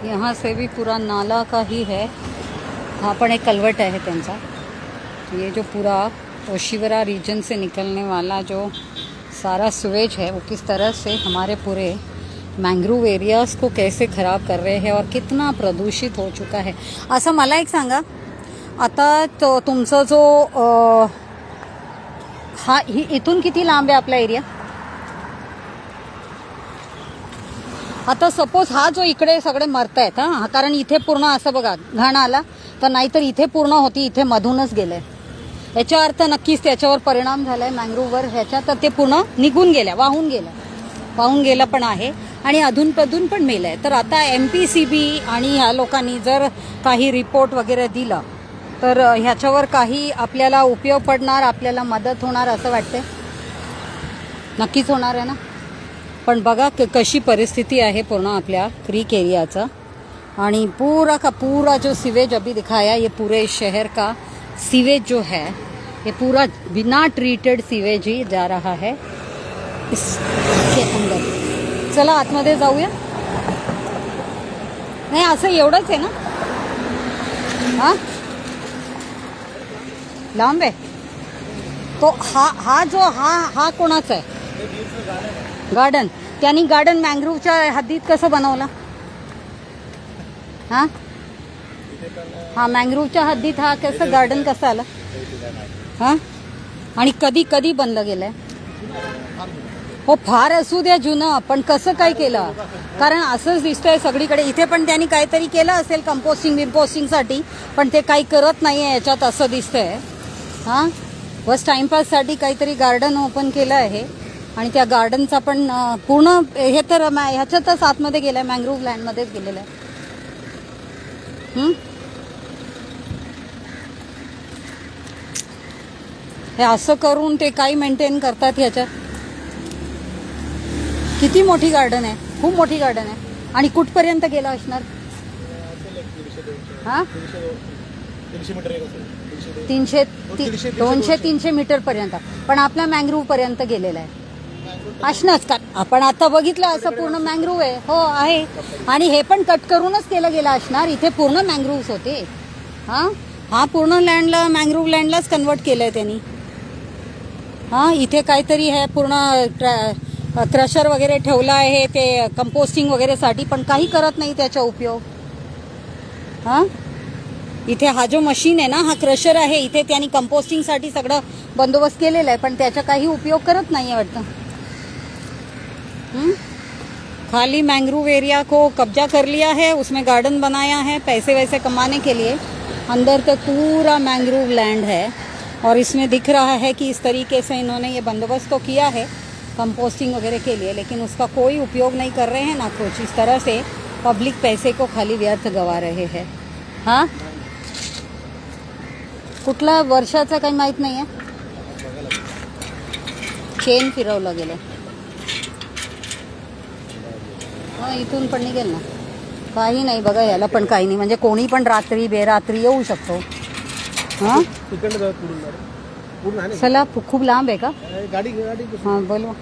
यहाँ से भी पूरा नाला का ही है। हाँ पण एक कलवट है त्यांचा। ये जो पूरा ओशिवरा रीजन से निकलने वाला जो सारा सुवेज है वो किस तरह से हमारे पूरे मैंग्रोव एरियाज़ को कैसे ख़राब कर रहे हैं और कितना प्रदूषित हो चुका है। असं मला एक सांगा, आता तो तुमचा जो हा इथून किती लांब आहे आपला एरिया? आता सपोज हा जो इकडे सगळे मरतायत हां, कारण इथे पूर्ण असं बघा घाण आला तर नाहीतर इथे पूर्ण होती, इथे मधूनच गेलंय। याचा अर्थ नक्कीच त्याच्यावर परिणाम झालाय मँग्रोववर ह्याच्या, तर ते पूर्ण निघून गेल्या, वाहून गेलं पण आहे आणि अधूनपधून पण मेलंय। तर आता MPCB आणि ह्या लोकांनी जर काही रिपोर्ट वगैरे दिला तर ह्याच्यावर काही आपल्याला उपयोग पडणार, आपल्याला मदत होणार असं वाटतंय? नक्कीच होणार आहे ना। पण बघा कशी परिस्थिती आहे पूर्ण आपल्या क्रीक एरियाचा, आणि पूरा का पूरा जो सीवेज अभी दिखाया, ये पूरे शहर का सीवेज जो है ये पूरा बिना ट्रीटेड सीवेज ही जा रहा है इसके अंदर। चला आतमध्ये जाऊया। नाही असं एवढंच आहे ना? हां लांब आहे तो। हा जो हा कोणाचा आहे? गार्डन। त्यांनी गार्डन मँग्रोवच्या हद्दीत कसं बनवलं? हां हा मँग्रोवच्या हद्दीत हा कसं गार्डन कसं आलं? हां आणि कधी बनलं गेलंय? हो फार असू द्या जुनं, पण कसं काय केलं? कारण असंच दिसतंय सगळीकडे। इथे पण त्यांनी काहीतरी केलं असेल कंपोस्टिंगसाठी, पण ते काही करत नाही आहे याच्यात असं दिसतंय। हां बस टाइमपाससाठी काहीतरी गार्डन ओपन केलं आहे आणि त्या गार्डनचा पण पूर्ण हे तर ह्याच्यातच आतमध्ये गेलं आहे, मँग्रोव लँडमध्येच गेलेलं आहे। हे असं करून ते काही मेंटेन करतात ह्याच्यात। किती मोठी गार्डन आहे, खूप मोठी गार्डन आहे। आणि कुठपर्यंत गेला असणार? हां 200-300 मीटर पर्यंत, पण आपल्या मँग्रोव पर्यंत गेलेला आहे असणंच का? आपण आता बघितलं असं पूर्ण मँग्रोव आहे। हो आहे, आणि हे पण कट करूनच केलं गेलं असणार। इथे पूर्ण मँग्रोव्स होते। हा पूर्ण लँडला मँग्रोव लँडलाच कन्वर्ट केलंय त्यांनी। हां इथे काहीतरी है पूर्ण क्रशर वगैरे ठेवलं आहे ते कंपोस्टिंग वगैरेसाठी, पण काही करत नाही त्याचा उपयोग। हां इथे हा जो मशीन आहे ना, हा क्रशर आहे, इथे त्यांनी कंपोस्टिंगसाठी सगळं बंदोबस्त केलेला आहे, पण त्याचा काही उपयोग करत नाही आहे वाटतं। खाली मैंग्रोव एरिया को कब्जा कर लिया है, उसमें गार्डन बनाया है पैसे वैसे कमाने के लिए। अंदर तक पूरा मैंग्रोव लैंड है और इसमें दिख रहा है कि इस तरीके से इन्होंने ये बंदोबस्त तो किया है कंपोस्टिंग वगैरह के लिए, लेकिन उसका कोई उपयोग नहीं कर रहे हैं ना कुछ। इस तरह से पब्लिक पैसे को खाली व्यर्थ गवा रहे हैं। हाँ कुठला वर्षाचा काही माहीत नाही आहे। चेन फिरवलं गेलं। हां इथून पण निघेल ना, काही नाही बघा याला पण काही नाही, म्हणजे कोणी पण रात्री बेरात्री येऊ शकतो। हां चला खूप लांब आहे का गाडी? हां बोलो